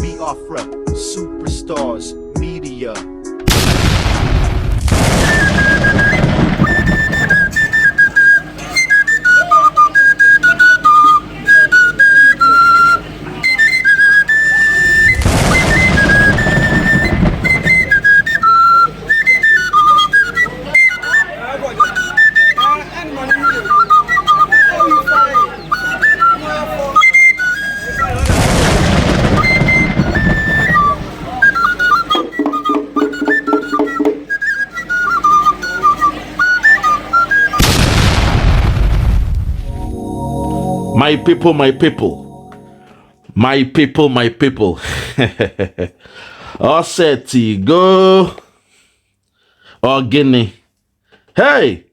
Biafra, superstars, media. My people, my people, my people, my people. Oseti go or Guinea. Hey,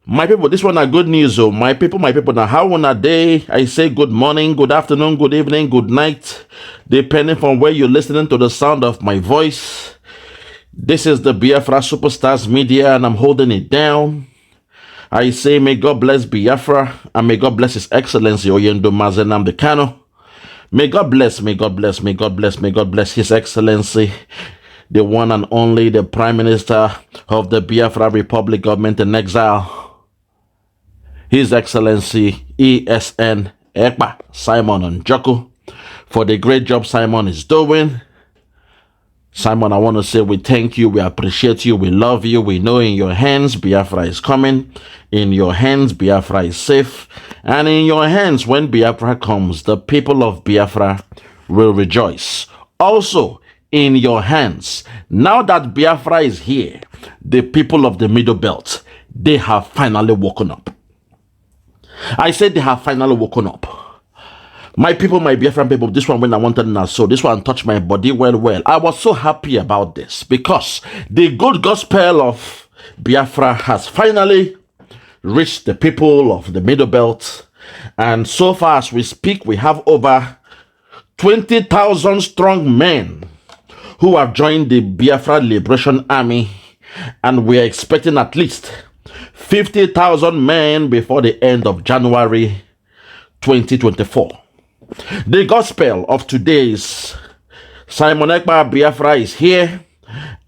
my people, this one are good news. Oh, my people, now how on a day I say good morning, good afternoon, good evening, good night, depending from where you're listening to the sound of my voice. This is the Biafra Superstars Media, and I'm holding it down. I say, may God bless Biafra, and may God bless His Excellency Oyendo Mazenam Dekano. May God bless His Excellency, the one and only, the Prime Minister of the Biafra Republic Government in Exile, His Excellency ESN Ekpa Simon Njoku, for the great job Simon is doing. Simon, I want to say we thank you, we appreciate you, we love you. We know in your hands Biafra is coming. In your hands Biafra is safe. And in your hands, when Biafra comes, the people of Biafra will rejoice. Also, in your hands, now that Biafra is here, the people of the Middlebelt, they have finally woken up. I said they have finally woken up. My people, my Biafran people, this one when I wanted now, so this one touched my body well. I was so happy about this because the good gospel of Biafra has finally reached the people of the Middlebelt. And so far as we speak, we have over 20,000 strong men who have joined the Biafra Liberation Army. And we are expecting at least 50,000 men before the end of January 2024. The gospel of today is Simon Ekpa Biafra is here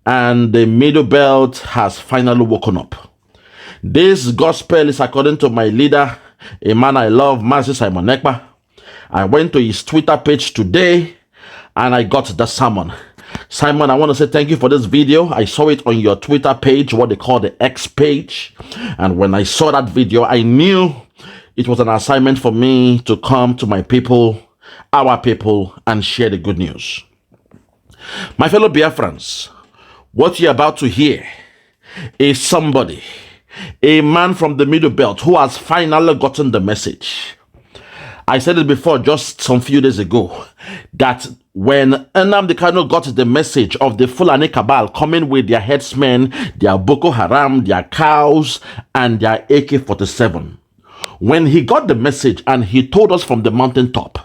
and the Middlebelt has finally woken up. This gospel is according to my leader, a man I love, Master Simon Ekpa. I went to his Twitter page today and I got the sermon. Simon, I want to say thank you for this video. I saw it on your Twitter page, what they call the X page. And when I saw that video, I knew it was an assignment for me to come to my people, our people, and share the good news. My fellow Biafrans, what you're about to hear is somebody, a man from the Middlebelt who has finally gotten the message. I said it before just some few days ago that when Nnamdi Kanu got the message of the Fulani cabal coming with their headsmen, their Boko Haram, their cows, and their AK-47, when he got the message and he told us from the mountaintop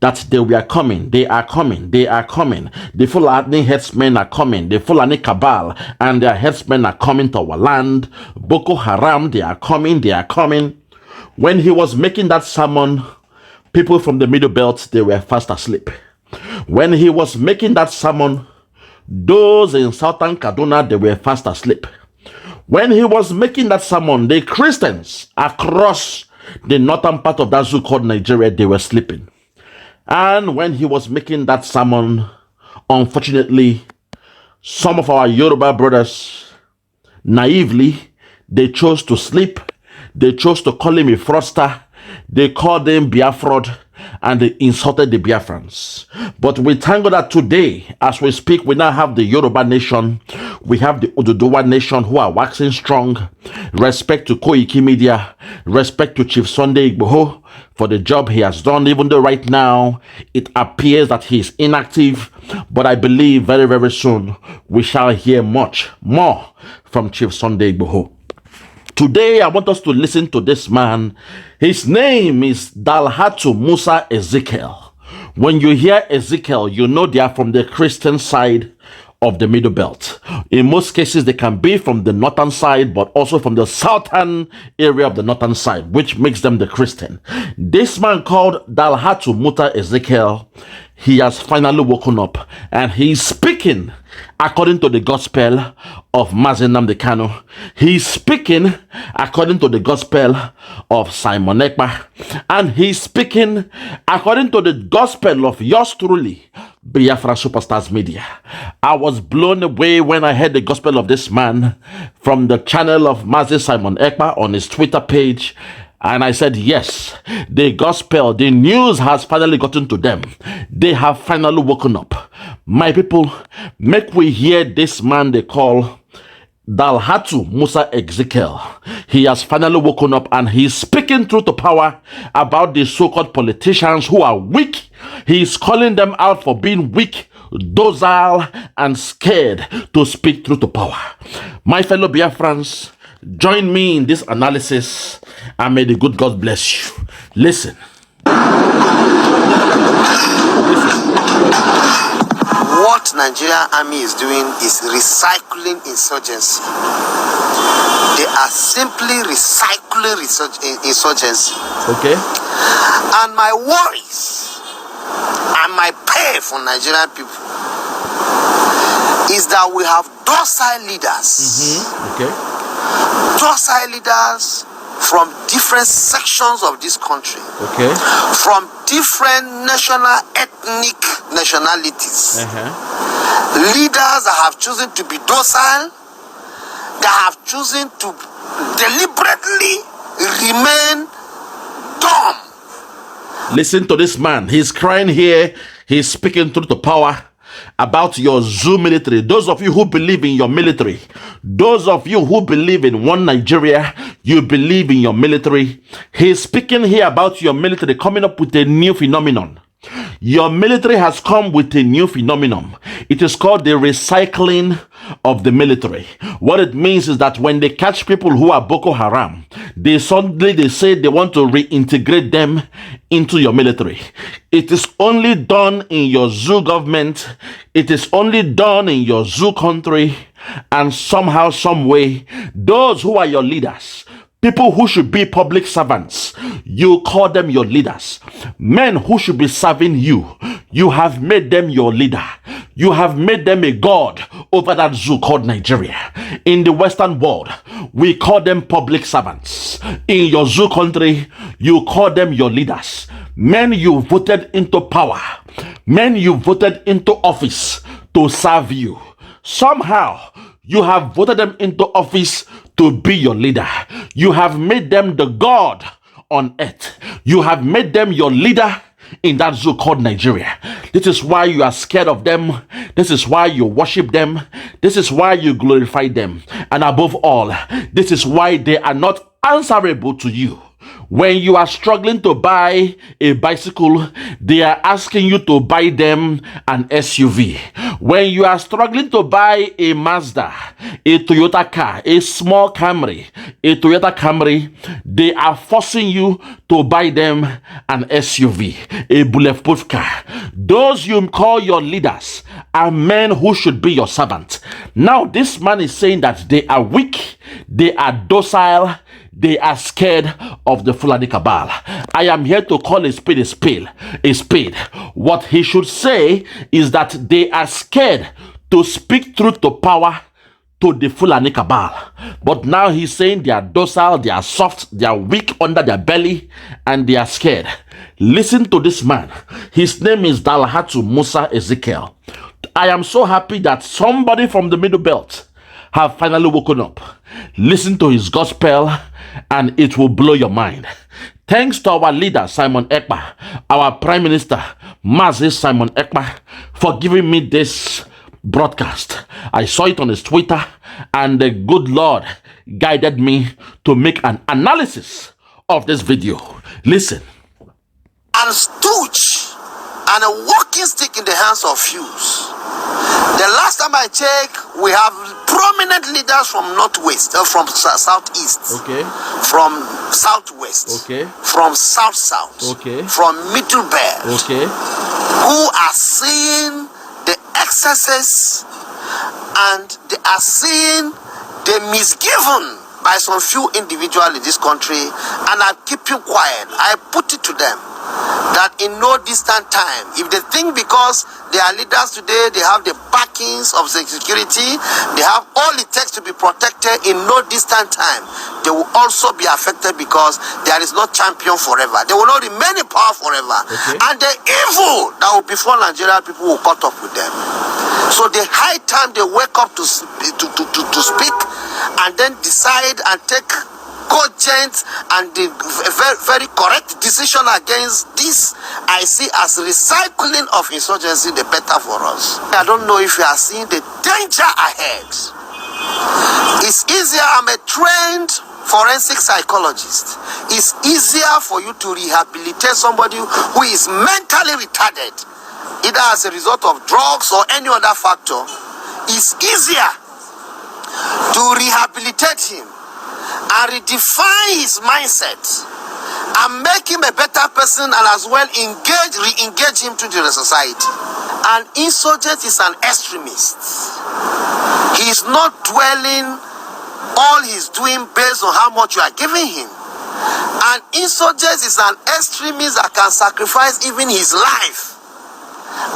that they were coming, they are coming, the Fulani headsmen are coming, the Fulani cabal and their headsmen are coming to our land, Boko Haram, they are coming. When he was making that sermon, people from the Middlebelt, they were fast asleep. When he was making that sermon, those in southern Kaduna, they were fast asleep. When he was making that sermon, the Christians across the northern part of that zoo called Nigeria, they were sleeping. And when he was making that sermon, unfortunately, some of our Yoruba brothers, naively, they chose to sleep. They chose to call him a fraudster. They called him Biafra, and they insulted the Biafrans. But we thank God that today, as we speak, we now have the Yoruba nation. We have the Oduduwa nation who are waxing strong. Respect to Koiki Media. Respect to Chief Sunday Igboho for the job he has done. Even though right now it appears that he is inactive. But I believe very, very soon we shall hear much more from Chief Sunday Igboho. Today, I want us to listen to this man. His name is Dalhatu Musa Ezekiel. When you hear Ezekiel, you know they are from the Christian side of the Middlebelt. In most cases, they can be from the northern side, but also from the southern area of the northern side, which makes them the Christian. This man called Dalhatu Musa Ezekiel, he has finally woken up and he's speaking according to the gospel of Mazi Nnamdi Kanu. He's speaking according to the gospel of Simon Ekpa, and he's speaking according to the gospel of yours truly, Biafra Superstars Media. I was blown away when I heard the gospel of this man from the channel of Mazi Simon Ekpa on his Twitter page. And I said, yes, the gospel, the news has finally gotten to them. They have finally woken up. My people, make we hear this man they call Dalhatu Musa Ezekiel. He has finally woken up and he's speaking truth to power about the so-called politicians who are weak. He's calling them out for being weak, docile, and scared to speak truth to power. My fellow Biafrans, join me in this analysis and may the good God bless you. Listen. What Nigerian army is doing is recycling insurgency. They are simply recycling insurgency. Okay. And my worries and my pain for Nigerian people is that we have docile leaders. Okay. Docile leaders from different sections of this country, Okay. from different ethnic nationalities. Leaders that have chosen to be docile, that have chosen to deliberately remain dumb. Listen to this man. He's crying here. He's speaking truth to power about your zoo military. Those of you who believe in your military, those of you who believe in one Nigeria, you believe in your military. He's speaking here about your military coming up with a new phenomenon. Your military has come with a new phenomenon. It is called the recycling of the military. What it means is that when they catch people who are Boko Haram, they say they want to reintegrate them into your military. It is only done in your zoo government. It is only done in your zoo country. And somehow, some way, those who are your leaders, people who should be public servants, you call them your leaders. Men who should be serving you, you have made them your leader. You have made them a god over that zoo called Nigeria. In the Western world, we call them public servants. In your zoo country, you call them your leaders. Men you voted into power. Men you voted into office to serve you. Somehow, you have voted them into office to be your leader. You have made them the God on earth. You have made them your leader in that zoo called Nigeria. This is why you are scared of them. This is why you worship them. This is why you glorify them. And above all, this is why they are not answerable to you. When you are struggling to buy a bicycle, they are asking you to buy them an SUV. When you are struggling to buy a Mazda, a Toyota car, a small Camry, a Toyota Camry, they are forcing you to buy them an SUV, a bulletproof car. Those you call your leaders are men who should be your servants. Now this man is saying that they are weak, they are docile, they are scared of the Fulani cabal. I am here to call a spade a spade. A spade. What he should say is that they are scared to speak truth to power to the Fulani cabal. But now he's saying they are docile, they are soft, they are weak under their belly, and they are scared. Listen to this man. His name is Dalhatu Musa Ezekiel. I am so happy that somebody from the Middlebelt have finally woken up. Listen to his gospel and it will blow your mind. Thanks to our leader Simon Ekpa, our Prime Minister Mazi Simon Ekpa, for giving me this broadcast. I saw it on his Twitter and the good Lord guided me to make an analysis of this video. Listen. And stooge and a walking stick in the hands of fuse. The last time I checked, we have prominent leaders from northwest, from southeast, Okay. from southwest, Okay. from south, Okay. from Middlebelt, Okay. who are seeing the excesses and they are seeing the misgiven by some few individuals in this country, and I keep you quiet. I put it to them that in no distant time, if they think because they are leaders today, they have the backings of security, they have all it takes to be protected, in no distant time, they will also be affected because there is no champion forever. They will not remain in power forever. Okay. And the evil that will befall Nigerian people will cut up with them. So the high time they wake up to speak and then decide and take cogent and the very, very correct decision against this, I see as recycling of insurgency, the better for us. I don't know if you are seeing the danger ahead. It's easier, I'm a trained forensic psychologist. It's easier for you to rehabilitate somebody who is mentally retarded, either as a result of drugs or any other factor. It's easier to rehabilitate him and redefine his mindset and make him a better person, and as well re-engage him to the society. An insurgent is an extremist. He is not dwelling all he's doing based on how much you are giving him. An insurgent is an extremist that can sacrifice even his life,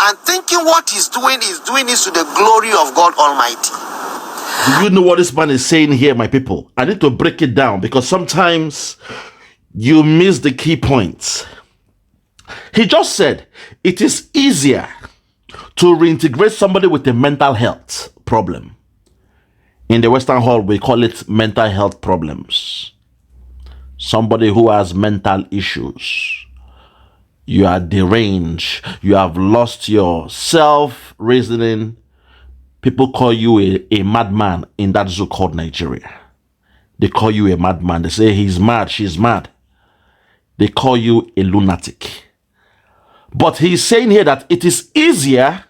and thinking what he's doing is to the glory of God Almighty. Do you know what this man is saying here, my people? I need to break it down because sometimes you miss the key points. He just said it is easier to reintegrate somebody with a mental health problem. In the Western Hall, we call it mental health problems. Somebody who has mental issues. You are deranged. You have lost your self-reasoning. People call you a madman in that zoo called Nigeria. They call you a madman. They say he's mad, she's mad. They call you a lunatic. But he's saying here that it is easier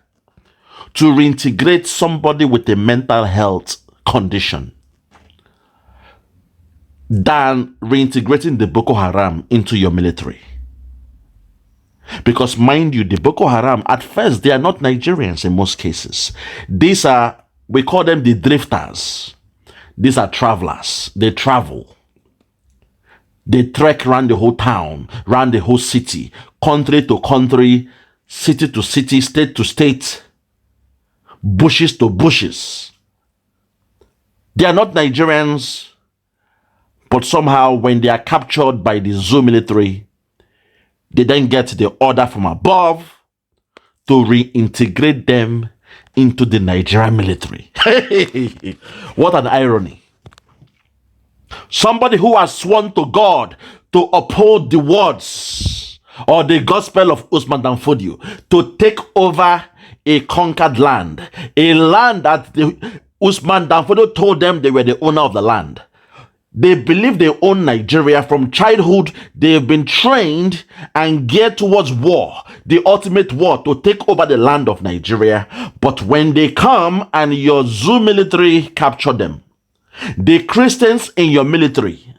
to reintegrate somebody with a mental health condition than reintegrating the Boko Haram into your military. Because mind you, the Boko Haram, at first, they are not Nigerians in most cases. These are, we call them the drifters. These are travelers. They travel. They trek around the whole town, around the whole city, country to country, city to city, state to state, bushes to bushes. They are not Nigerians, but somehow when they are captured by the zoo military, they then get the order from above to reintegrate them into the Nigerian military. What an irony. Somebody who has sworn to God to uphold the words or the gospel of Usman Dan Fodio, to take over a conquered land, a land that Usman Dan Fodio told them they were the owner of the land. They believe they own Nigeria. From childhood, they've been trained and geared towards war, the ultimate war, to take over the land of Nigeria. But when they come and your zoo military capture them, the Christians in your military,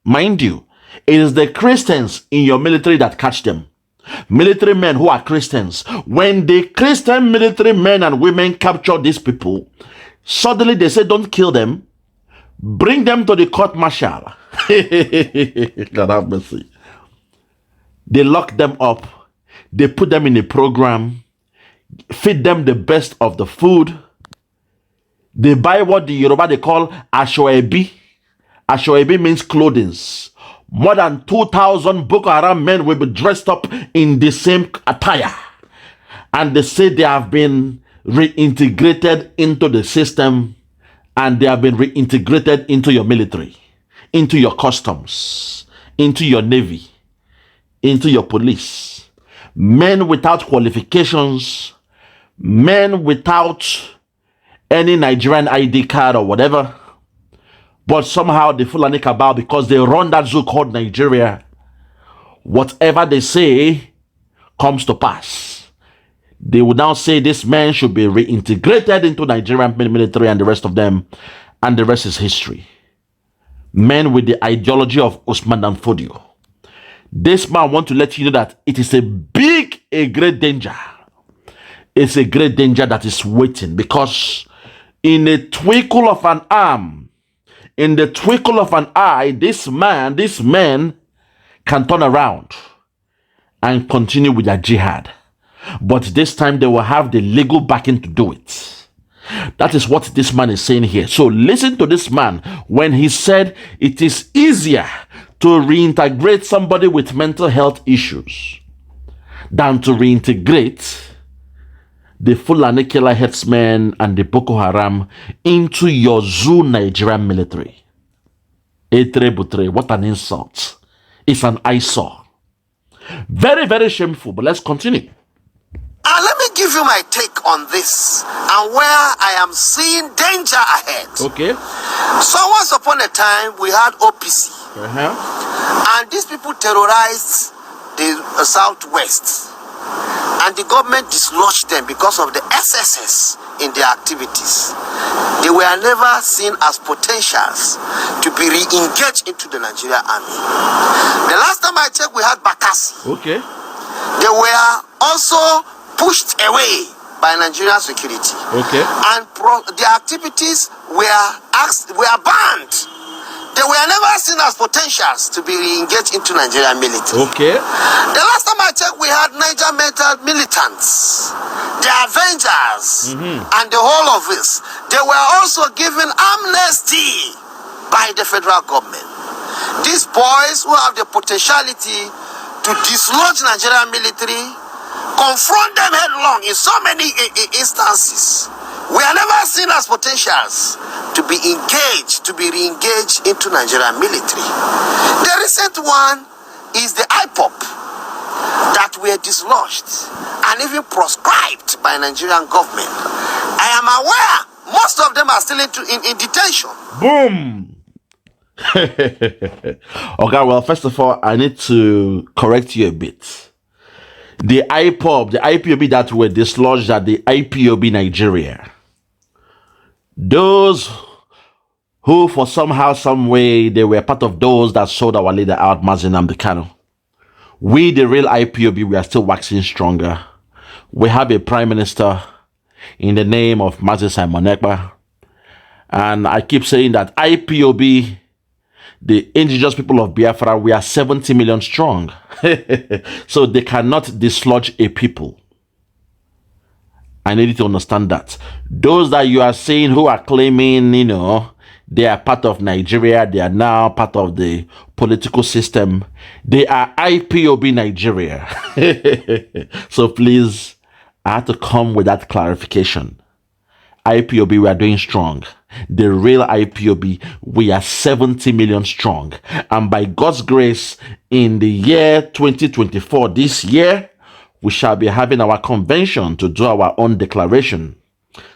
mind you, it is the Christians in your military that catch them. Military men who are Christians. When the Christian military men and women capture these people, suddenly they say, don't kill them. Bring them to the court martial. God have mercy. They lock them up. They put them in a program. Feed them the best of the food. They buy what the Yoruba they call ashoebi. Ashoebi means clothing. More than 2,000 Boko Haram men will be dressed up in the same attire. And they say they have been reintegrated into the system. And they have been reintegrated into your military, into your customs, into your navy, into your police. Men without qualifications, men without any Nigerian ID card or whatever. But somehow the Fulani Cabal, because they run that zoo called Nigeria, whatever they say comes to pass. They would now say this man should be reintegrated into Nigerian military and the rest of them, and the rest is history. Men with the ideology of Usman Dan Fodio. This man wants to let you know that it is a great danger. It's a great danger that is waiting, because in a twinkle of an arm, in the twinkle of an eye, this man can turn around and continue with their jihad. But this time they will have the legal backing to do it. That is what this man is saying here. So listen to this man when he said it is easier to reintegrate somebody with mental health issues than to reintegrate the Fulani killer headsmen and the Boko Haram into your zoo Nigerian military. Etre, what an insult. It's an eyesore. Very, very shameful, but let's continue. Let me give you my take on this and where I am seeing danger ahead. Okay. So once upon a time, we had OPC. And these people terrorized the Southwest. And the government dislodged them because of the SSS in their activities. They were never seen as potentials to be re-engaged into the Nigerian army. The last time I checked, we had Bakassi. Okay. They were also pushed away by Nigerian security. Okay. And their activities were banned. They were never seen as potentials to be re-engaged into Nigerian military. Okay. The last time I checked, we had Niger Mental militants, the Avengers, and the whole of this. They were also given amnesty by the federal government. These boys who have the potentiality to dislodge Nigerian military, confront them headlong in so many instances. We are never seen as potentials to be engaged, to be re-engaged into Nigerian military. The recent one is the IPOB that were dislodged and even proscribed by Nigerian government. I am aware most of them are still in detention. Boom. Okay, well, first of all, I need to correct you a bit. The IPOB, the IPOB that were dislodged at the IPOB Nigeria, those who for somehow, some way, they were part of those that sold our leader out, Mazi Nnamdi Kanu. We, the real IPOB, we are still waxing stronger. We have a prime minister in the name of Mazi Simon Ekpa. And I keep saying that IPOB, the indigenous people of Biafra, we are 70 million strong. So they cannot dislodge a people. I need you to understand that. Those that you are seeing who are claiming, you know, they are part of Nigeria, they are now part of the political system, they are IPOB Nigeria. So please, I have to come with that clarification. IPOB, we are doing strong. The real IPOB, we are 70 million strong. And by God's grace, in the year 2024, this year, we shall be having our convention to do our own declaration.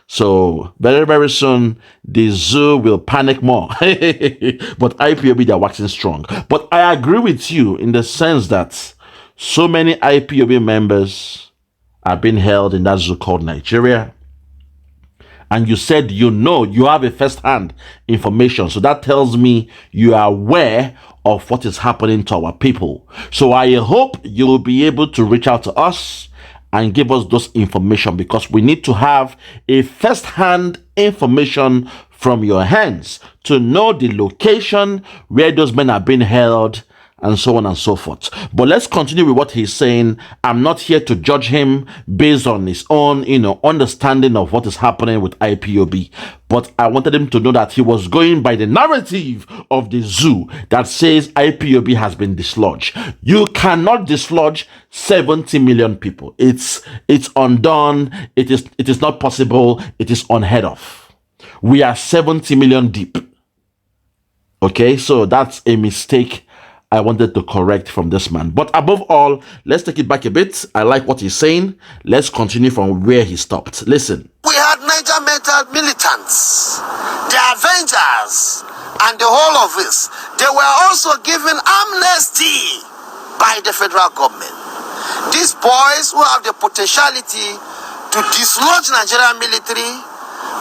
So very, very soon, the zoo will panic more. But IPOB, they are waxing strong. But I agree with you in the sense that so many IPOB members are being held in that zoo called Nigeria. And you said you have a first-hand information. So that tells me you are aware of what is happening to our people. So I hope you'll be able to reach out to us and give us those information, because we need to have a first-hand information from your hands to know the location where those men are being held and so on and so forth. But let's continue with what he's saying. I'm not here to judge him based on his own, understanding of what is happening with IPOB. But I wanted him to know that he was going by the narrative of the zoo that says IPOB has been dislodged. You cannot dislodge 70 million people. It's undone. It is not possible. It is unheard of. We are 70 million deep. Okay, so that's a mistake I wanted to correct from this man. But above all, let's take it back a bit. I like what he's saying. Let's continue from where he stopped. Listen. We had Niger Mental militants, the Avengers, and the whole of this. They were also given amnesty by the federal government. These boys who have the potentiality to dislodge Nigerian military,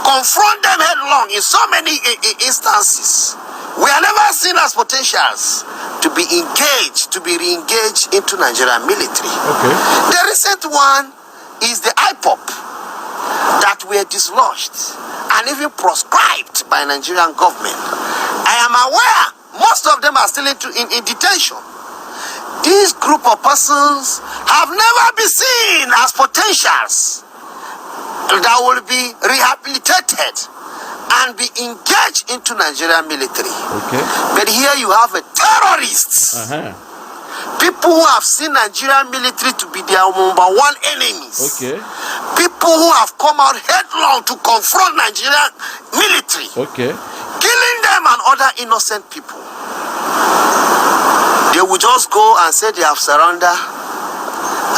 confront them headlong in so many instances. We are never seen as potentials to be engaged, to be re-engaged into Nigerian military. Okay. The recent one is the IPOB that were dislodged and even proscribed by Nigerian government. I am aware most of them are still in detention. This group of persons have never been seen as potentials that will be rehabilitated and be engaged into Nigerian military. Okay. But here you have a terrorists. People who have seen Nigerian military to be their number one enemies. Okay. People who have come out headlong to confront Nigerian military. Okay. Killing them and other innocent people. They will just go and say they have surrendered.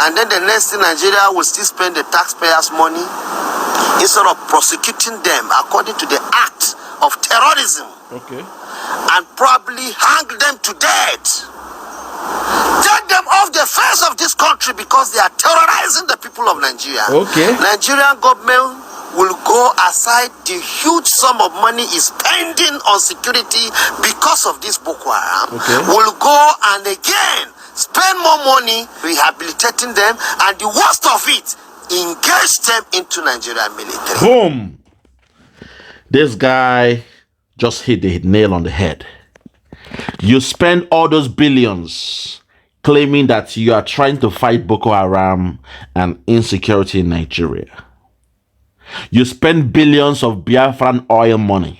And then the next thing, Nigeria will still spend the taxpayers' money instead of prosecuting them according to the act of terrorism. Okay. And probably hang them to death. Take them off the face of this country because they are terrorizing the people of Nigeria. Okay. Nigerian government will go aside the huge sum of money is spending on security because of this Boko Haram. Okay. Will go and again spend more money rehabilitating them, and the worst of it, engage them into Nigerian military. Boom. This guy just hit the nail on the head. You spend all those billions claiming that you are trying to fight Boko Haram and insecurity in Nigeria. You spend billions of Biafran oil money.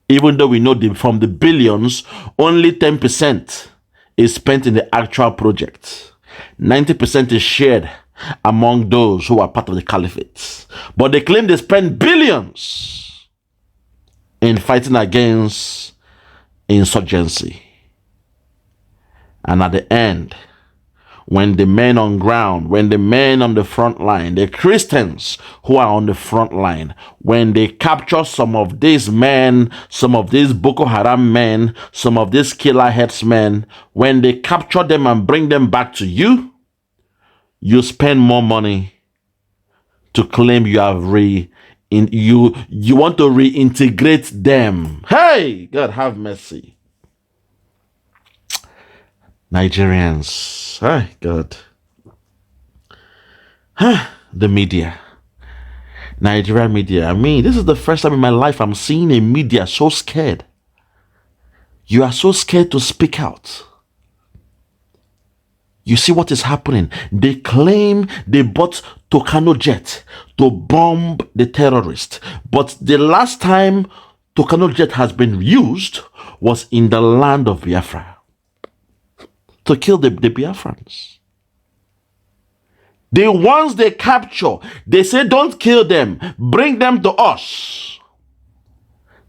Even though we know from the billions, only 10% is spent in the actual project. 90% is shared among those who are part of the caliphate. But they claim they spend billions in fighting against insurgency. And at the end, when the men on ground, when the men on the front line, the Christians who are on the front line, when they capture some of these men, some of these Boko Haram men, some of these killer headsmen, when they capture them and bring them back to you, you spend more money to claim you have you want to reintegrate them. Hey, God have mercy. Nigerians, hi God. The media, Nigerian media. I mean, this is the first time in my life I'm seeing a media so scared. You are so scared to speak out. You see what is happening. They claim they bought Tucano jet to bomb the terrorists, but the last time Tucano jet has been used was in the land of Biafra, to kill the Biafrans. The ones they capture, they say don't kill them, bring them to us.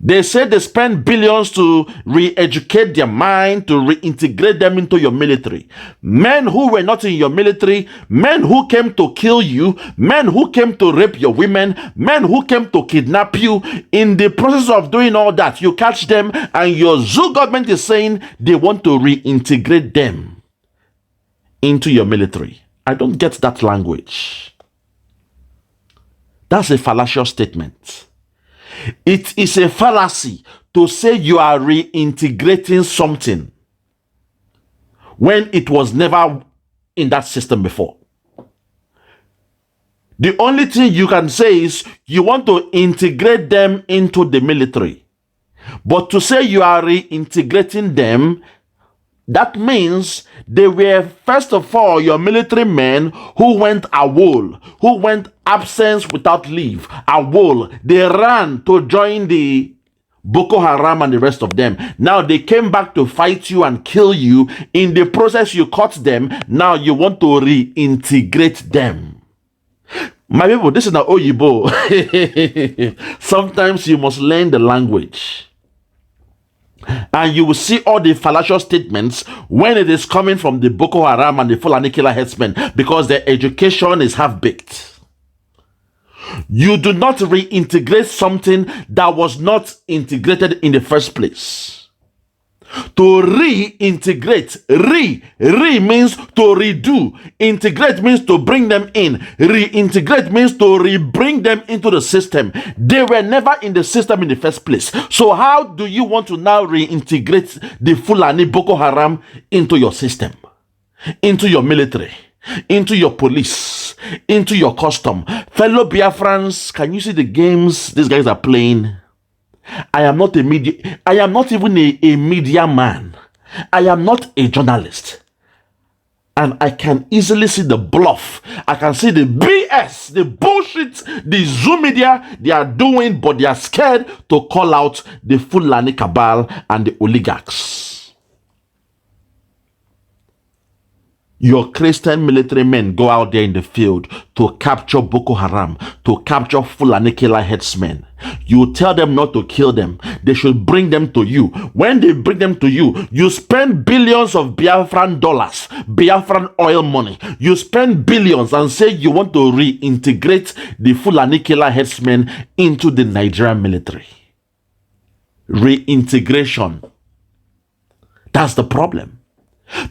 They say they spend billions to re-educate their mind, to reintegrate them into your military. Men who were not in your military, men who came to kill you, men who came to rape your women, men who came to kidnap you. In the process of doing all that, you catch them, and your zoo government is saying they want to reintegrate them into your military. I don't get that language. That's a fallacious statement. It is a fallacy to say you are reintegrating something when it was never in that system before. The only thing you can say is you want to integrate them into the military. But to say you are reintegrating them, that means they were, first of all, your military men who went AWOL, who went absence without leave, AWOL. They ran to join the Boko Haram and the rest of them. Now they came back to fight you and kill you. In the process, you caught them. Now you want to reintegrate them. My people, this is not Oyibo. Sometimes you must learn the language. And you will see all the fallacious statements when it is coming from the Boko Haram and the Fulani killer headsmen, because their education is half-baked. You do not reintegrate something that was not integrated in the first place. To reintegrate, re means to redo. Integrate means to bring them in. Reintegrate means to bring them into the system. They were never in the system in the first place. So how do you want to now reintegrate the Fulani Boko Haram into your system, into your military, into your police, into your custom? Fellow Biafrans, can you see the games these guys are playing? I am not even a media man. I am not a journalist. And I can easily see the bluff. I can see the BS, the bullshit, the Zoom media they are doing, but they are scared to call out the Fulani cabal and the oligarchs. Your Christian military men go out there in the field to capture Boko Haram, to capture Fulani killer headsmen. You tell them not to kill them. They should bring them to you. When they bring them to you, you spend billions of Biafran dollars, Biafran oil money. You spend billions and say you want to reintegrate the Fulani killer headsmen into the Nigerian military. Reintegration. That's the problem.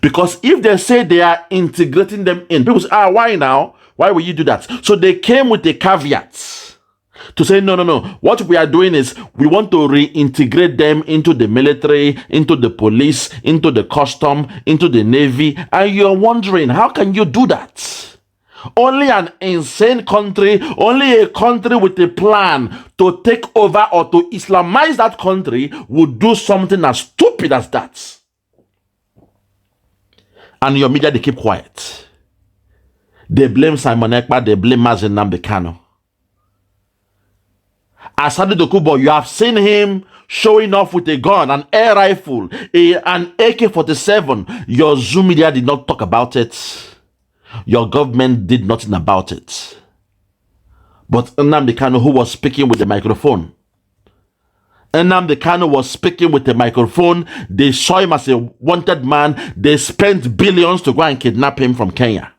Because if they say they are integrating them in, people say, why now? Why will you do that? So they came with a caveat to say, no. What we are doing is we want to reintegrate them into the military, into the police, into the custom, into the navy. And you're wondering, how can you do that? Only an insane country, only a country with a plan to take over or to Islamize that country would do something as stupid as that. And your media, they keep quiet. They blame Simon Ekpa, they blame Mazen Nnamdi Kanu. Asadi Dokubo, you have seen him showing off with a gun, an air rifle, an AK-47. Your Zoom media did not talk about it. Your government did nothing about it. But Nnamdi Kanu, who was speaking with the microphone, Nnamdi Kanu was speaking with the microphone. They saw him as a wanted man. They spent billions to go and kidnap him from Kenya.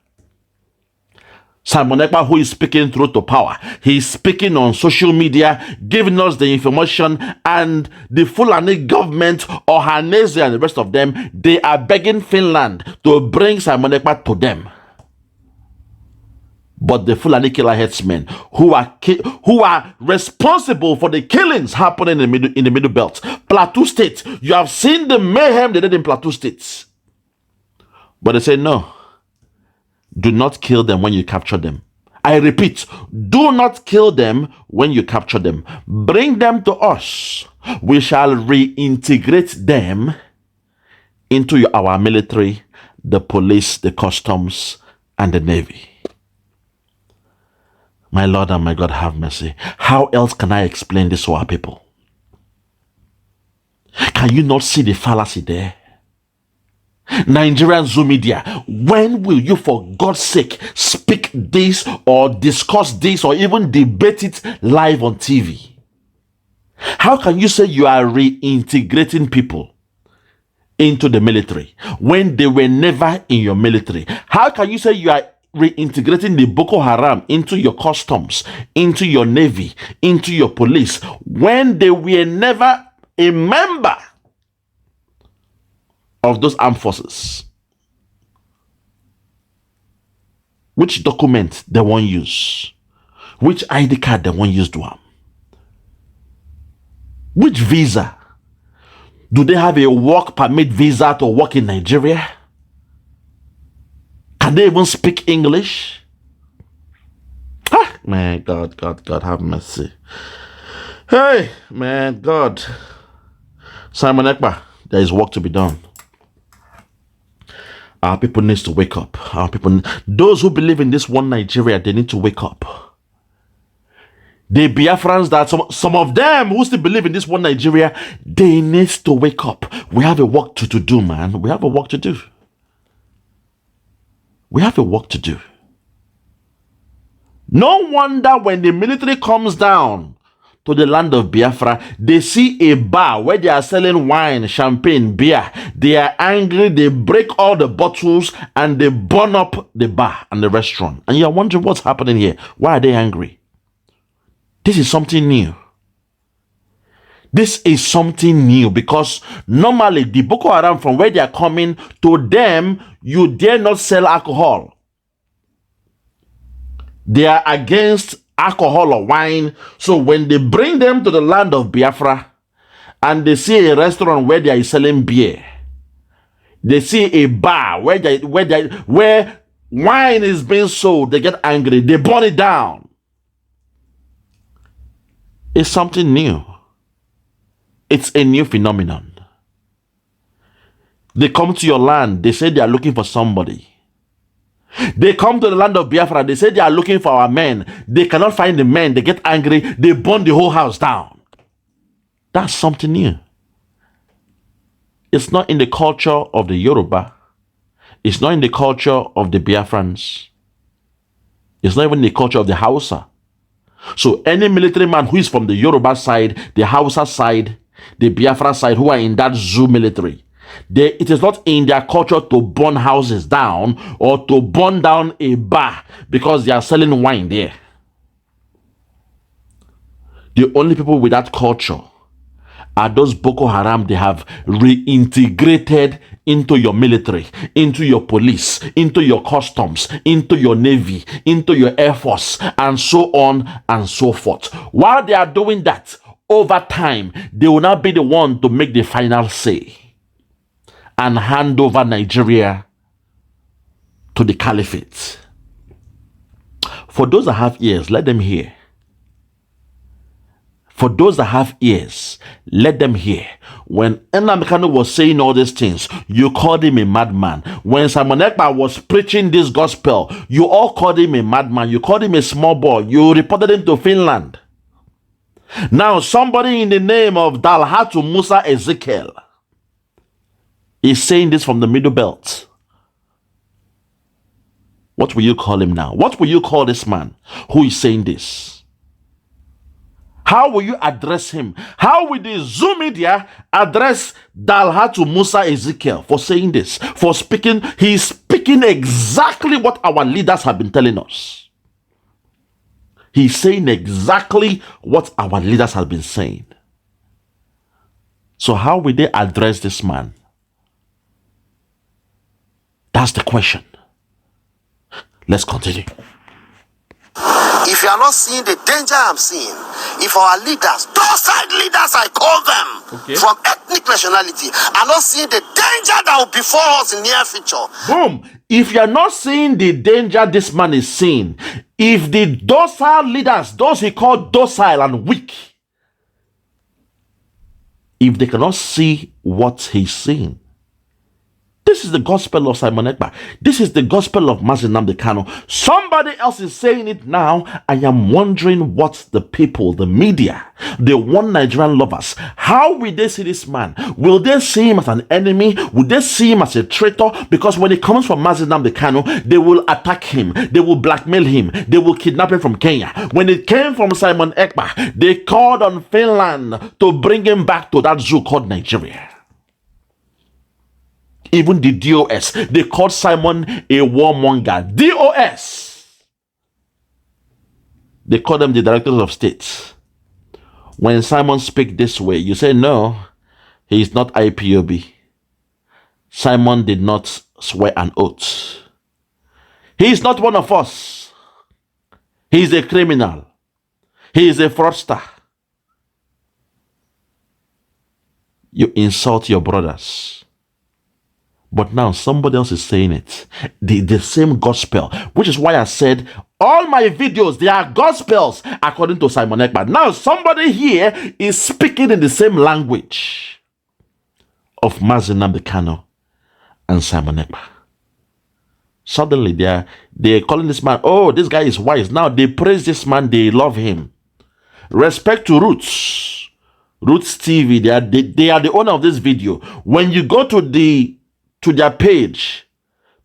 Simon Ekpa, who is speaking through to power, he is speaking on social media, giving us the information, and the Fulani government, Ohanese and the rest of them, they are begging Finland to bring Simon Ekpa to them. But the Fulani killer headsmen who are responsible for the killings happening in the Middlebelt, Plateau State, you have seen the mayhem they did in Plateau State. But they say no. Do not kill them when you capture them. I repeat, do not kill them when you capture them. Bring them to us. We shall reintegrate them into our military, the police, the customs, and the navy. My Lord and my God, have mercy. How else can I explain this to our people? Can you not see the fallacy there? Nigerian Zoom media, when will you, for God's sake, speak this or discuss this or even debate it live on TV? How can you say you are reintegrating people into the military when they were never in your military? How can you say you are reintegrating the Boko Haram into your customs, into your navy, into your police, when they were never a member of those armed forces? Which document they won't use? Which ID card they won't use to them? Which visa? Do they have a work permit visa to work in Nigeria? Can they even speak English? Man, God, have mercy. Hey, man, God. Simon Ekpa, there is work to be done. Our people need to wake up. Those who believe in this one Nigeria, they need to wake up. The Biafrans, that some of them who still believe in this one Nigeria, they need to wake up. We have a work to do, man. We have a work to do. We have a work to do. No wonder when the military comes down to the land of Biafra, they see a bar where they are selling wine, champagne, beer. They are angry, they break all the bottles and they burn up the bar and the restaurant. And you're wondering what's happening here. Why are they angry? This is something new. This is something new because normally the Boko Haram, from where they are coming, to them, you dare not sell alcohol. They are against alcohol or wine. So when they bring them to the land of Biafra and they see a restaurant where they are selling beer, they see a bar where wine is being sold, they get angry, they burn it down. It's something new. It's a new phenomenon. They come to your land, they say they are looking for somebody. They come to the land of Biafra. They say they are looking for our men. They cannot find the men. They get angry. They burn the whole house down. That's something new. It's not in the culture of the Yoruba. It's not in the culture of the Biafrans. It's not even in the culture of the Hausa. So any military man who is from the Yoruba side, the Hausa side, the Biafra side, who are in that zoo military, it is not in their culture to burn houses down or to burn down a bar because they are selling wine there. The only people with that culture are those Boko Haram they have reintegrated into your military, into your police, into your customs, into your navy, into your air force, and so on and so forth. While they are doing that, over time, they will not be the one to make the final say and hand over Nigeria to the caliphate. For those that have ears, let them hear. For those that have ears, let them hear. When Nnamdi Kanu was saying all these things, you called him a madman. When Simon Ekpa was preaching this gospel, you all called him a madman. You called him a small boy. You reported him to Finland. Now, somebody in the name of Dalhatu Musa Ezekiel is saying this from the Middlebelt. What will you call him now? What will you call this man who is saying this? How will you address him? How will the Zoom media address Dalhatu Musa Ezekiel for saying this? For speaking, he is speaking exactly what our leaders have been telling us. He's saying exactly what our leaders have been saying. So how will they address this man? That's the question. Let's continue. If you are not seeing the danger I'm seeing, if our leaders, those side leaders I call them, from ethnic nationality, are not seeing the danger that will befall us in near future. Boom. If you are not seeing the danger this man is seeing, if the docile leaders, those he called docile and weak, if they cannot see what he's seeing, this is the gospel of Simon Ekpa. This is the gospel of Nnamdi Kanu. Somebody else is saying it now. I am wondering what the people, the media, the one Nigerian lovers, how will they see this man? Will they see him as an enemy? Will they see him as a traitor? Because when it comes from Nnamdi Kanu, they will attack him. They will blackmail him. They will kidnap him from Kenya. When it came from Simon Ekpa, they called on Finland to bring him back to that zoo called Nigeria. Even the DOS, they called Simon a warmonger. DOS! They call them the directors of state. When Simon speaks this way, you say, no, he is not IPOB. Simon did not swear an oath. He is not one of us. He is a criminal. He is a fraudster. You insult your brothers. But now somebody else is saying it. The same gospel. Which is why I said all my videos, they are gospels according to Simon Ekpa. Now somebody here is speaking in the same language of Nnamdi Kanu and Simon Ekpa. Suddenly they're calling this man, oh, this guy is wise. Now they praise this man, they love him. Respect to Roots TV, they are the owner of this video. When you go to their page,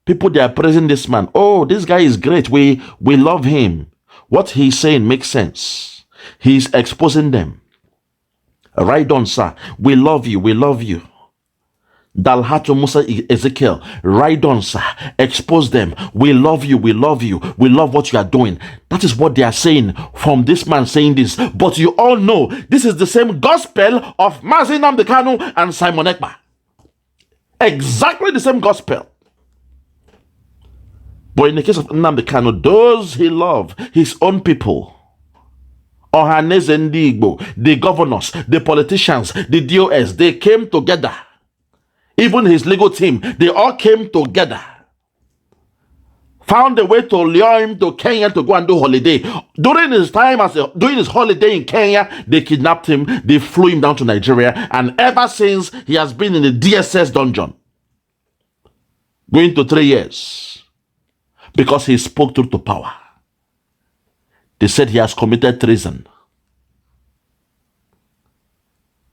people, they are praising this man. Oh, this guy is great. We love him. What he's saying makes sense. He's exposing them. Right on, sir. We love you. We love you. Dalhatu Musa Ezekiel. Right on, sir. Expose them. We love you. We love you. We love what you are doing. That is what they are saying from this man saying this. But you all know this is the same gospel of Nnamdi Kanu and Simon Ekpa. Exactly the same gospel. But in the case of Nnamdi Kanu, those he loved, his own people, Ohaneze Ndi Igbo, the governors, the politicians, the DOS, they came together. Even his legal team, they all came together. Found a way to lure him to Kenya to go and do holiday. During his time doing his holiday in Kenya, they kidnapped him, they flew him down to Nigeria, and ever since he has been in the DSS dungeon. Going to 3 years. because he spoke truth to power. They said he has committed treason.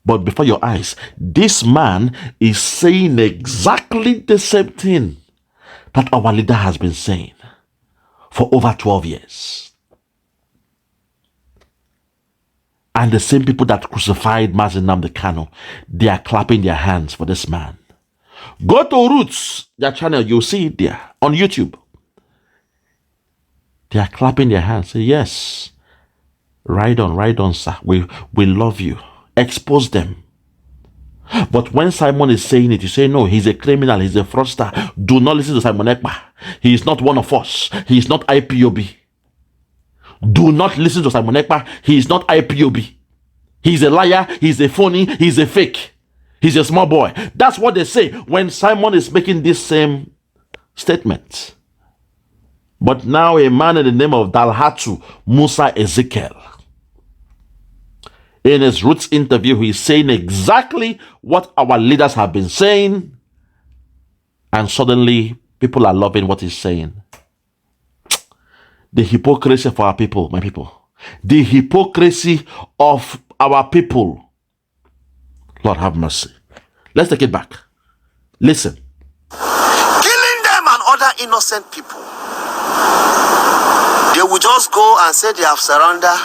But before your eyes, this man is saying exactly the same thing that our leader has been saying for over 12 years. And the same people that crucified Mazi Nnamdi Kanu, they are clapping their hands for this man. Go to Roots, their channel, you'll see it there on YouTube. They are clapping their hands. Say, yes, ride on, sir. We love you. Expose them. But when Simon is saying it, you say, no, he's a criminal, he's a fraudster. Do not listen to Simon Ekpa. He is not one of us. He is not IPOB. Do not listen to Simon Ekpa. He is not IPOB. He's a liar, he's a phony, he's a fake. He's a small boy. That's what they say when Simon is making this same statement. But now a man in the name of Dalhatu Musa Ezekiel, in his Roots interview, he's saying exactly what our leaders have been saying. And suddenly, people are loving what he's saying. The hypocrisy of our people, my people. The hypocrisy of our people. Lord have mercy. Let's take it back. Listen. Killing them and other innocent people. They will just go and say they have surrendered.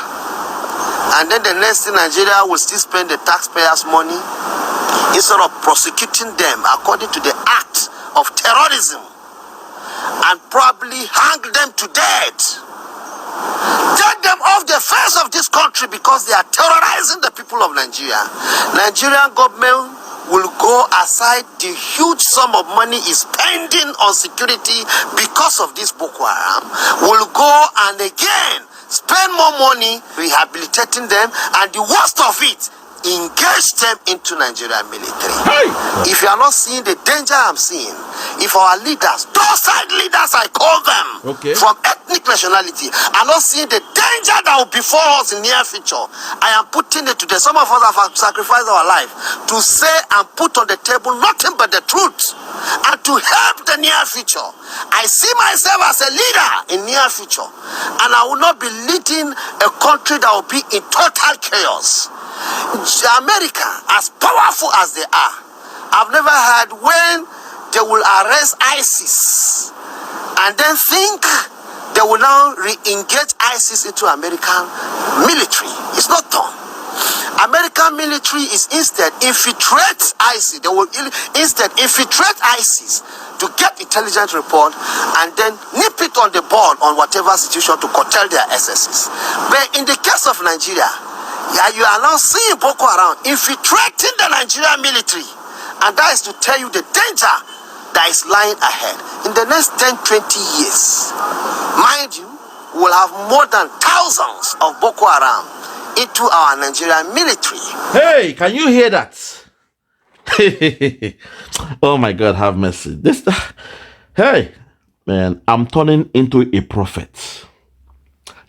And then the next thing, Nigeria will still spend the taxpayers' money instead of prosecuting them according to the act of terrorism and probably hang them to death. Take them off the face of this country because they are terrorizing the people of Nigeria. Nigerian government will go aside the huge sum of money is spending on security because of this Boko Haram. Will go and again spend more money rehabilitating them, and the worst of it, engage them into Nigerian military. Hey! If you are not seeing the danger I'm seeing, if our leaders, those side leaders I call them, okay, from ethnic nationality, are not seeing the danger that will befall us in near future, I am putting it today. Some of us have sacrificed our life to say and put on the table nothing but the truth and to help the near future. I see myself as a leader in near future, and I will not be leading a country that will be in total chaos. America, as powerful as they are, I've never heard when they will arrest ISIS and then think they will now re-engage ISIS into American military. It's not done. American military is instead infiltrate ISIS. They will instead infiltrate ISIS to get intelligence report and then nip it on the bud on whatever situation to curtail their excesses. But in the case of Nigeria, you are now seeing Boko Haram infiltrating the Nigerian military, and that is to tell you the danger that is lying ahead. In the next 10-20 years, mind you, we will have more than thousands of Boko Haram into our Nigerian military. Hey, can you hear that? Oh my God, have mercy. Hey, man, I'm turning into a prophet.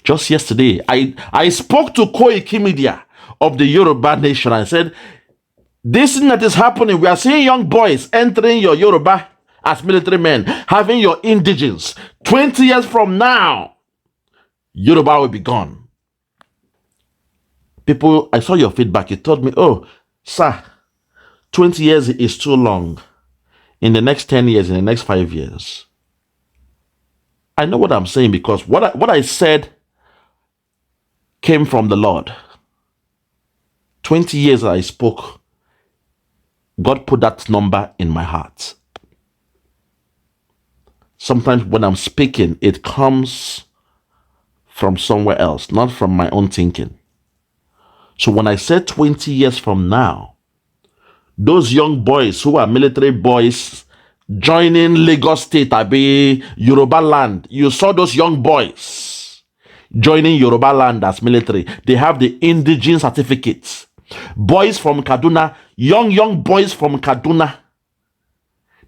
Just yesterday, I spoke to Koiki Media of the Yoruba nation. I said, this thing that is happening, we are seeing young boys entering your Yoruba as military men, having your indigens. 20 years from now, Yoruba will be gone. People, I saw your feedback. You told me, oh, sir, 20 years is too long. In the next 10 years, in the next 5 years. I know what I'm saying because what I said came from the Lord. 20 years I spoke, God put that number in my heart. Sometimes when I'm speaking, it comes from somewhere else, not from my own thinking. So when I said 20 years from now, those young boys who are military boys joining Lagos State, Abi, Yoruba land, you saw those young boys joining Yoruba land as military. They have the indigene certificates. Boys from Kaduna, young boys from Kaduna,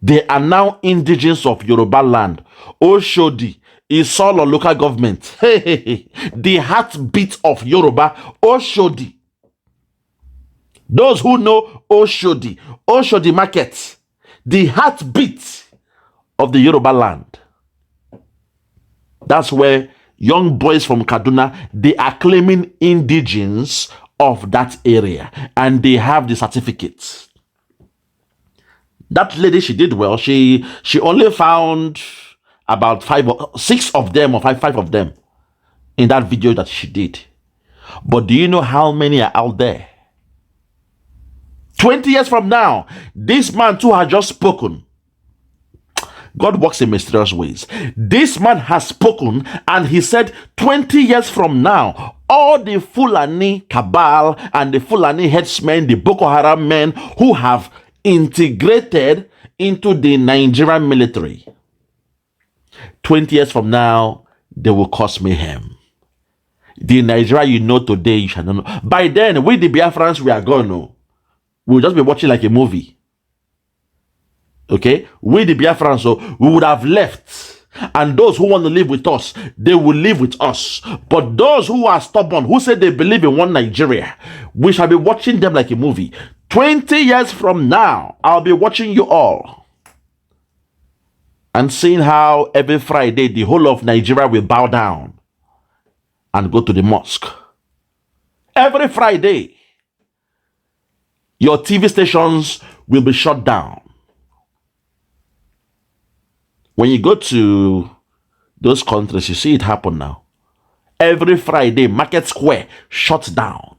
they are now indigenes of Yoruba land. Oshodi is all on local government. The heartbeat of Yoruba, Oshodi. Those who know Oshodi market, the heartbeat of the Yoruba land. That's where young boys from Kaduna, they are claiming indigenes of that area, and they have the certificates. That lady, she did well. She only found about 5 or 6 of them, or five of them in that video that she did. But do you know how many are out there? 20 years from now, this man too has just spoken. God works in mysterious ways. This man has spoken, and he said 20 years from now, all the Fulani cabal and the Fulani headsmen, the Boko Haram men who have integrated into the Nigerian military, 20 years from now, they will cause mayhem. The Nigeria you know today, you shall not know. By then, we the Biafrans, we are gone. No. We'll just be watching like a movie. Okay? We the Biafrans, so we would have left. And those who want to live with us, they will live with us. But those who are stubborn, who say they believe in one Nigeria, we shall be watching them like a movie. 20 years from now, I'll be watching you all and seeing how every Friday the whole of Nigeria will bow down and go to the mosque. Every Friday, your TV stations will be shut down. When you go to those countries, you see it happen now. Every Friday, Market Square shuts down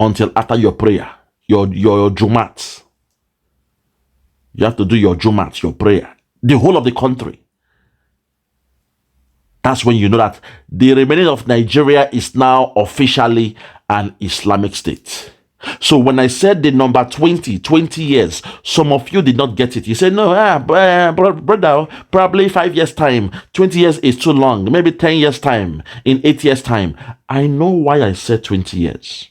until after your prayer, your Jumat. You have to do your Jumat, your prayer. The whole of the country. That's when you know that the remaining of Nigeria is now officially an Islamic state. So when I said the number 20 years, some of you did not get it. You said, no, brother, probably 5 years time. 20 years is too long. Maybe 10 years time. In 8 years time. I know why I said 20 years.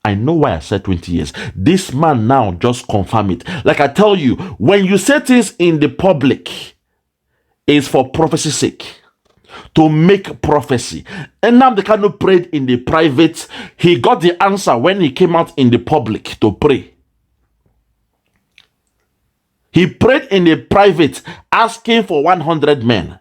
I know why I said 20 years. This man now just confirm it. Like I tell you, when you say things in the public, it's for prophecy's sake. To make prophecy. And now the Kanu prayed in the private. He got the answer when he came out in the public to pray. He prayed in the private, asking for 100 men.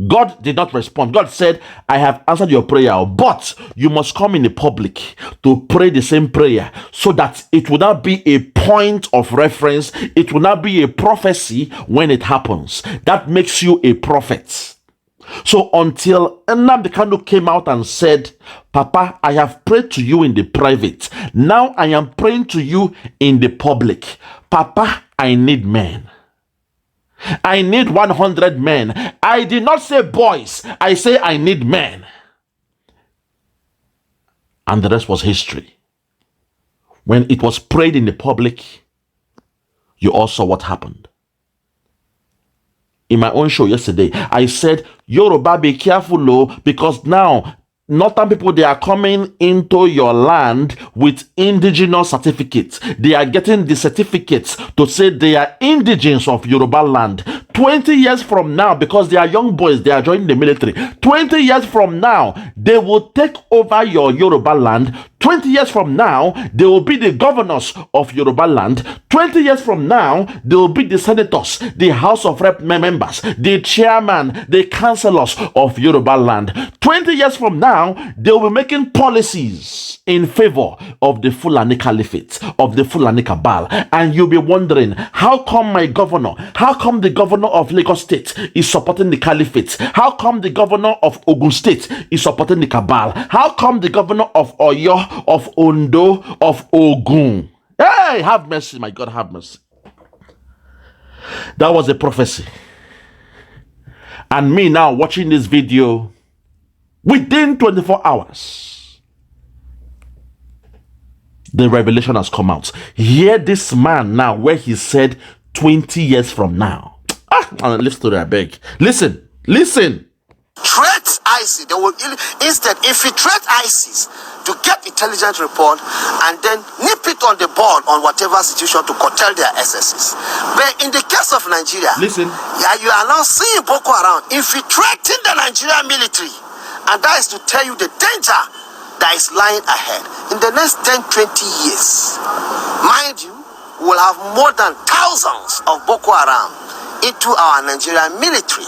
God did not respond. God said, I have answered your prayer, but you must come in the public to pray the same prayer so that it will not be a point of reference. It will not be a prophecy when it happens. That makes you a prophet. So until Nnamdi Kanu came out and said, Papa, I have prayed to you in the private. Now I am praying to you in the public. Papa, I need men. I need 100 men. I did not say boys. I say I need men. And the rest was history. When it was prayed in the public, you all saw what happened. In my own show yesterday, I said, Yoruba, be careful, oh, because now Northern people, they are coming into your land with indigenous certificates. They are getting the certificates to say they are indigenes of Yoruba land. 20 years from now, because they are young boys, they are joining the military. 20 years from now, they will take over your Yoruba land. 20 years from now, they will be the governors of Yoruba land. 20 years from now, they will be the senators, the House of Rep members, the chairman, the councillors of Yoruba land. 20 years from now, they will be making policies in favor of the Fulani Caliphate, of the Fulani Cabal. And you'll be wondering, how come my governor, how come the governor of Lagos State is supporting the Caliphate? How come the governor of Ogun State is supporting the Cabal? How come the governor of Oyo, of Ondo, of Ogun? Hey, have mercy, my God, have mercy. That was a prophecy. And me now watching this video, within 24 hours, the revelation has come out. Hear this man now where he said 20 years from now. Listen to that, I beg. Listen. Threat ISIS. They will instead infiltrate ISIS to get intelligence report and then nip it on the board on whatever situation to curtail their SSs. But in the case of Nigeria, listen. Yeah, you are now seeing Boko Haram infiltrating the Nigerian military. And that is to tell you the danger that is lying ahead. In the next 10-20 years, mind you, we will have more than thousands of Boko Haram into our Nigerian military.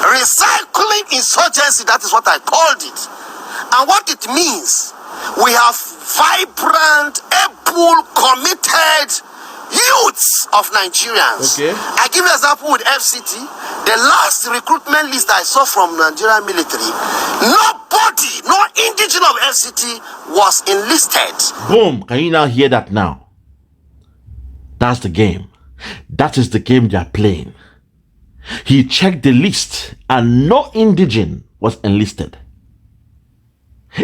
Recycling insurgency, that is what I called it. And what it means, we have vibrant, able, committed youths of Nigerians. Okay. I give an example with FCT. The last recruitment list I saw from Nigerian military, nobody, no indigenous of FCT was enlisted. Boom. Can you now hear that now? That's the game. That is the game they are playing. He checked the list and no indigene was enlisted.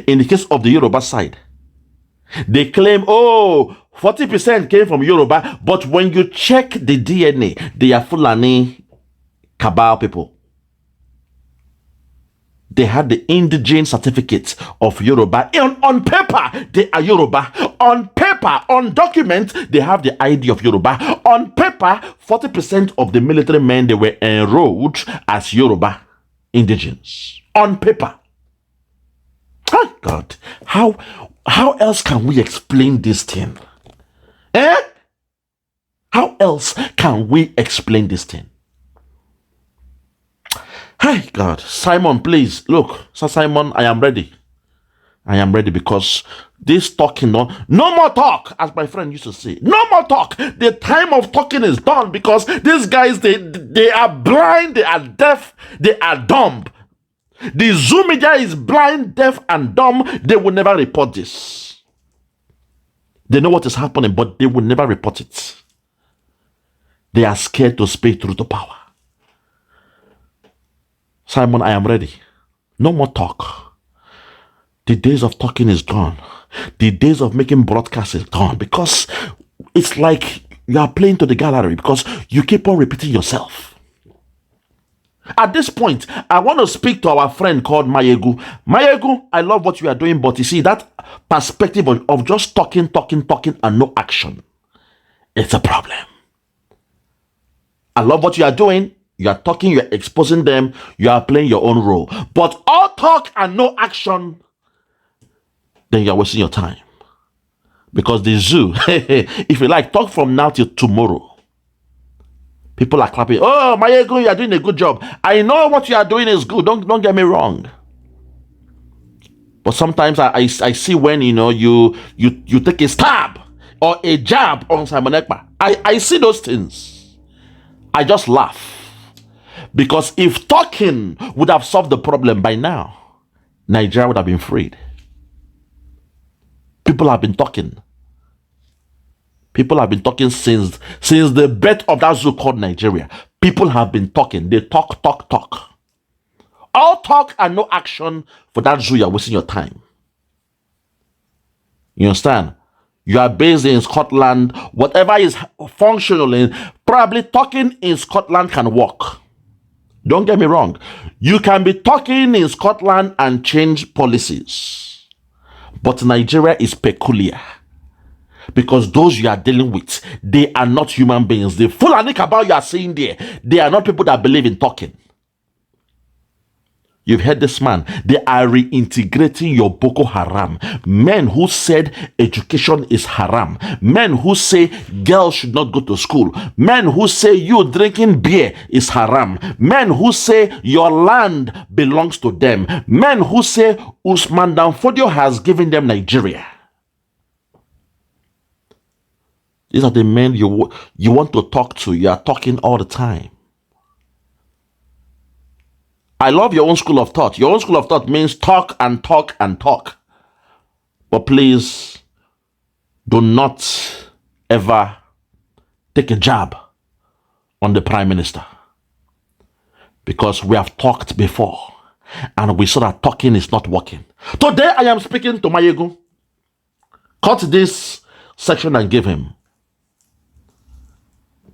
In the case of the Yoruba side, they claim, 40% came from Yoruba, but when you check the DNA, they are Fulani Cabal people. They had the indigene certificates of Yoruba. On paper, they are Yoruba. On paper, on document, they have the ID of Yoruba. On paper, 40% of the military men, they were enrolled as Yoruba indigenes. On paper. Oh God, how else can we explain this thing? How else can we explain this thing? Hi God, Simon, please look. Sir Simon, I am ready. I am ready because this talking, no more talk, as my friend used to say. No more talk. The time of talking is done because these guys, they are blind, they are deaf, they are dumb. The Zoom media is blind, deaf, and dumb. They will never report this. They know what is happening, but they will never report it. They are scared to speak through the power. Simon, I am ready. No more talk. The days of talking is gone. The days of making broadcasts is gone because it's like you are playing to the gallery because you keep on repeating yourself. At this point, I want to speak to our friend called Mayegu. Mayegu, I love what you are doing, but you see that perspective of just talking and no action. It's a problem. I love what you are doing. You are talking, you are exposing them, you are playing your own role. But all talk and no action, then you are wasting your time. Because the zoo, if you like, talk from now till tomorrow. People are clapping. Oh, Mayego, you are doing a good job. I know what you are doing is good. Don't get me wrong. But sometimes I see when you take a stab or a jab on Simon Ekpa. I see those things. I just laugh. Because if talking would have solved the problem by now, Nigeria would have been freed. People have been talking. People have been talking since the birth of that zoo called Nigeria. People have been talking. They talk. All talk and no action for that zoo. You're wasting your time. You understand? You are based in Scotland. Whatever is functional in, probably talking in Scotland can work. Don't get me wrong. You can be talking in Scotland and change policies. But Nigeria is peculiar. Because those you are dealing with, they are not human beings. The Fulani Cabal you are seeing there, they are not people that believe in talking. You've heard this man. They are reintegrating your Boko Haram. Men who said education is haram. Men who say girls should not go to school. Men who say you drinking beer is haram. Men who say your land belongs to them. Men who say Usman Danfodio has given them Nigeria. These are the men you want to talk to. You are talking all the time. I love your own school of thought. Your own school of thought means talk and talk and talk. But please, do not ever take a jab on the Prime Minister. Because we have talked before. And we saw that talking is not working. Today I am speaking to Mayegu. Cut this section and give him.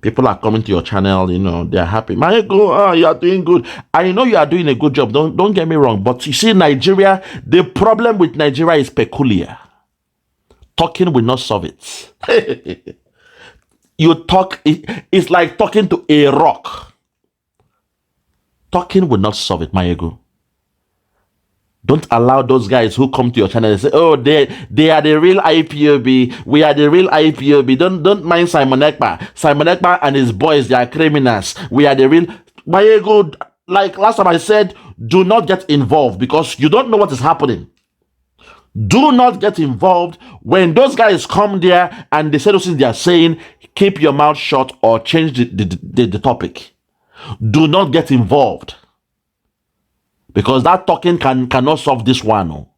People are coming to your channel, they are happy. Mayego, you are doing good. I know you are doing a good job. Don't get me wrong. But you see, Nigeria, the problem with Nigeria is peculiar. Talking will not solve it. You talk, it's like talking to a rock. Talking will not solve it, Mayego. Don't allow those guys who come to your channel and say, oh, they are the real IPOB. We are the real IPOB. Don't mind Simon Ekpa. Simon Ekpa and his boys, they are criminals. We are the real... Mayego, like last time I said, do not get involved because you don't know what is happening. Do not get involved. When those guys come there and they say those things they are saying, keep your mouth shut or change the topic. Do not get involved. Because that talking cannot solve this one. No.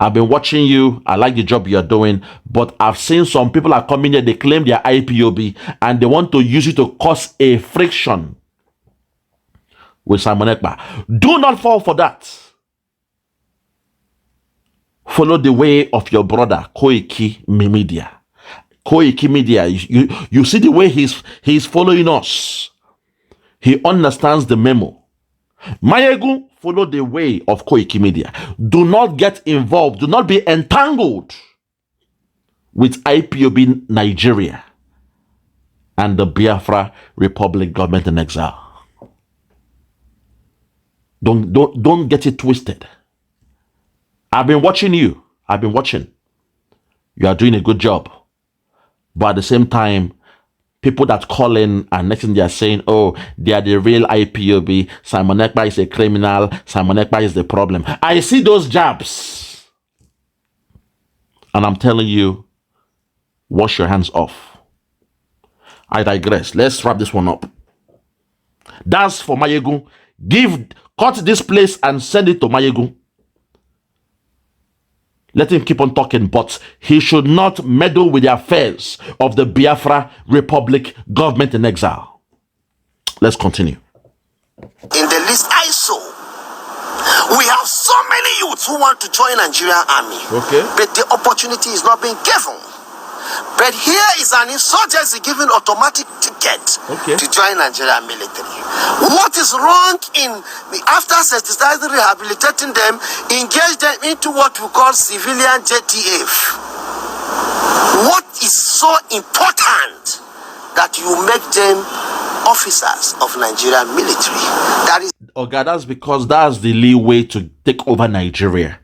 I've been watching you. I like the job you're doing. But I've seen some people are coming here. They claim they're IPOB. And they want to use it to cause a friction with Simon Ekpa. Do not fall for that. Follow the way of your brother, Koiki Media. Koiki Media. You see the way he's following us. He understands the memo. Mayegu, follow the way of Koiki Media. Do not get involved. Do not be entangled with IPOB Nigeria and the Biafra Republic government in exile. Don't get it twisted. I've been watching you. I've been watching. You are doing a good job. But at the same time, people that call in and next thing they are saying, oh, they are the real IPOB. Simon Ekpa is a criminal. Simon Ekpa is the problem. I see those jabs. And I'm telling you, wash your hands off. I digress. Let's wrap this one up. That's for Mayegu. Cut this place and send it to Mayegu. Let him keep on talking, but he should not meddle with the affairs of the Biafra Republic government in exile. Let's continue. In the list I saw, we have so many youths who want to join Nigerian army. Okay. But the opportunity is not being given. But here is an insurgency giving automatic ticket to join Nigerian military. What is wrong in after sensitizing, rehabilitating them, engage them into what we call civilian JTF? What is so important that you make them officers of Nigerian military? That is that's because that's the leeway to take over Nigeria.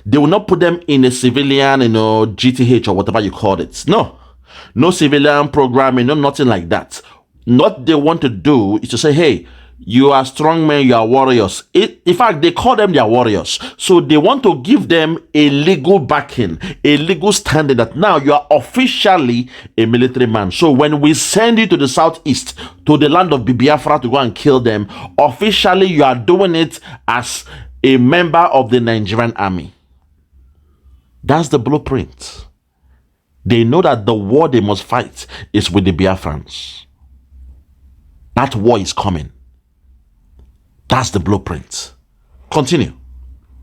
They will not put them in a civilian, GTH or whatever you call it. No civilian programming, no nothing like that. What they want to do is to say, hey, you are strong men, you are warriors. In fact, they call them their warriors. So they want to give them a legal backing, a legal standing that now you are officially a military man. So when we send you to the southeast, to the land of Biafra to go and kill them, officially you are doing it as a member of the Nigerian army. That's the blueprint. They know that the war they must fight is with the Biafrans. That war is coming. That's the blueprint. Continue.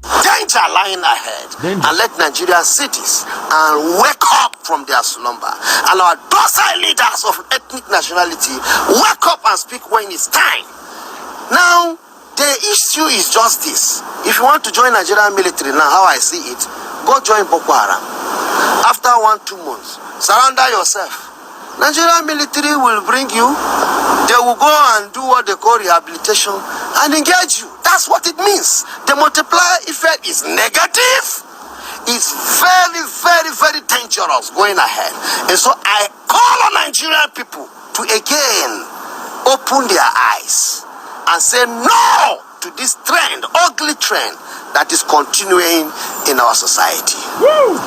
Danger lying ahead. Danger. And let Nigerian cities and wake up from their slumber. And our docile leaders of ethnic nationality wake up and speak when it's time. Now, the issue is just this. If you want to join Nigerian military, now how I see it, go join Boko Haram. After 1-2 months, surrender yourself. Nigerian military will bring you. They will go and do what they call rehabilitation and engage you. That's what it means. The multiplier effect is negative. It's very, very, very dangerous going ahead. And so I call on Nigerian people to again open their eyes and say no to this trend, ugly trend that is continuing in our society. Woo!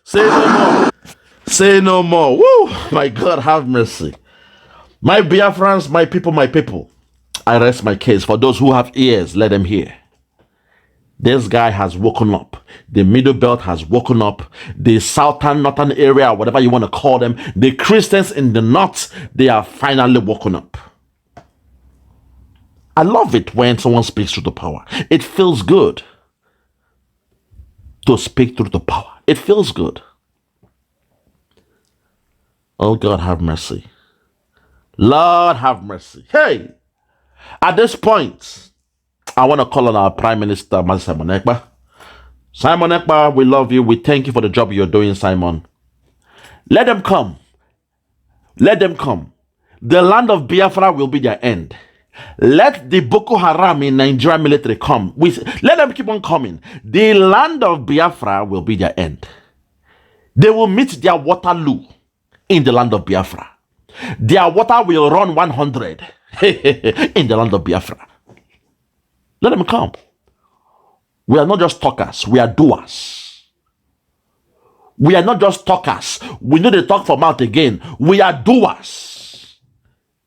Say no more. Say no more. Woo! My God, have mercy. My Biafrans, my people. I rest my case. For those who have ears, let them hear. This guy has woken up. The Middlebelt has woken up. The northern area, whatever you want to call them, the Christians in the north, they are finally woken up. I love it when someone speaks through the power. It feels good to speak through the power. It feels good. Oh, God, have mercy. Lord, have mercy. Hey, at this point, I want to call on our Prime Minister, Master Simon Ekpa. Simon Ekpa, we love you. We thank you for the job you're doing, Simon. Let them come. Let them come. The land of Biafra will be their end. Let the Boko Haram in Nigeria military come. Let them keep on coming. The land of Biafra will be their end. They will meet their Waterloo in the land of Biafra. Their water will run 100 in the land of Biafra. Let them come. We are not just talkers, we are doers. We are not just talkers. We need to talk from out again. We are doers.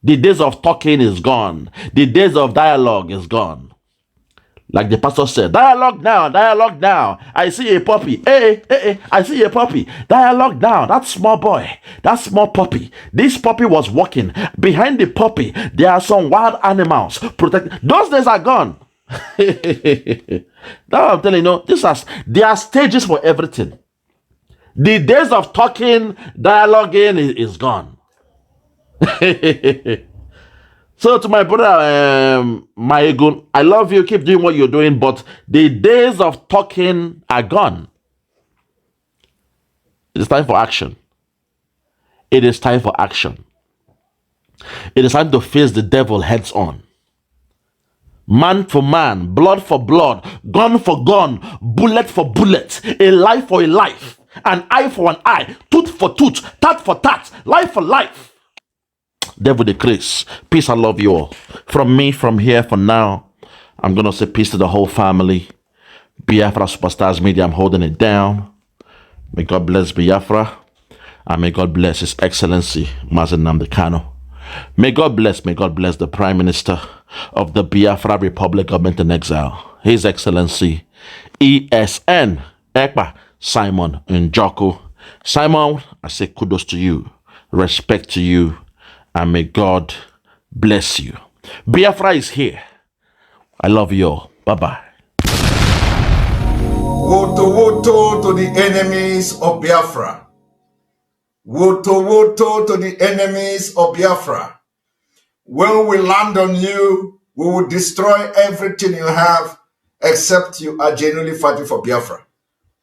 The days of talking is gone. The days of dialogue is gone. Like the pastor said, dialogue now, dialogue now. I see a puppy. Hey, I see a puppy. Dialogue now. That small boy, that small puppy. This puppy was walking. Behind the puppy, there are some wild animals. Those days are gone. Now I'm telling you, there are stages for everything. The days of talking, dialoguing is gone. So to my brother, Maegun, I love you. Keep doing what you're doing, but the days of talking are gone. It's time for action. It is time for action. It is time to face the devil heads on. Man for man, blood for blood, gun for gun, bullet for bullet, a life for a life, an eye for an eye, tooth for tooth, tat for tat, life for life. Devil decrease. Peace, I love you all. From me, from here, for now, I'm going to say peace to the whole family. Biafra Superstars Media, I'm holding it down. May God bless Biafra. And may God bless His Excellency, Mazen Nnamdi Kanu. May God bless the Prime Minister of the Biafra Republic Government in Exile, His Excellency, ESN, Ekpa, Simon Njoku. Simon, I say kudos to you, respect to you, and may God bless you. Biafra is here. I love you all. Bye-bye. Woto woto to the enemies of Biafra. Woto woto to the enemies of Biafra. When we land on you, we will destroy everything you have except you are genuinely fighting for Biafra.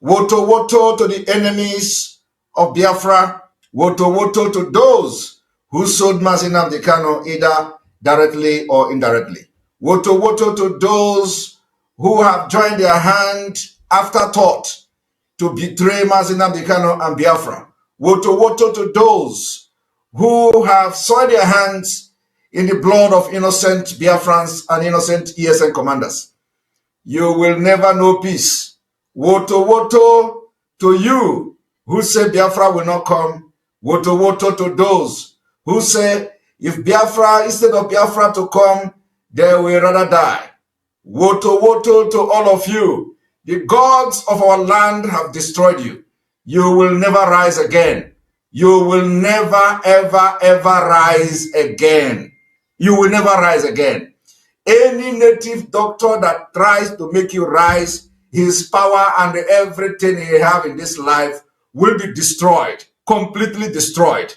Woto woto to the enemies of Biafra. Woto woto to those who sold Mazen Nnamdi Kanu either directly or indirectly. Woto woto to those who have joined their hand afterthought to betray Mazen Nnamdi Kanu and Biafra. Woto woto to those who have soiled their hands in the blood of innocent Biafrans and innocent ESN commanders. You will never know peace. Woto woto to you who say Biafra will not come. Woto woto to those who say if Biafra, instead of Biafra to come, they will rather die. Woto woto to all of you. The gods of our land have destroyed you. You will never rise again. You will never, ever, ever rise again. You will never rise again. Any native doctor that tries to make you rise, his power and everything he have in this life will be destroyed, completely destroyed.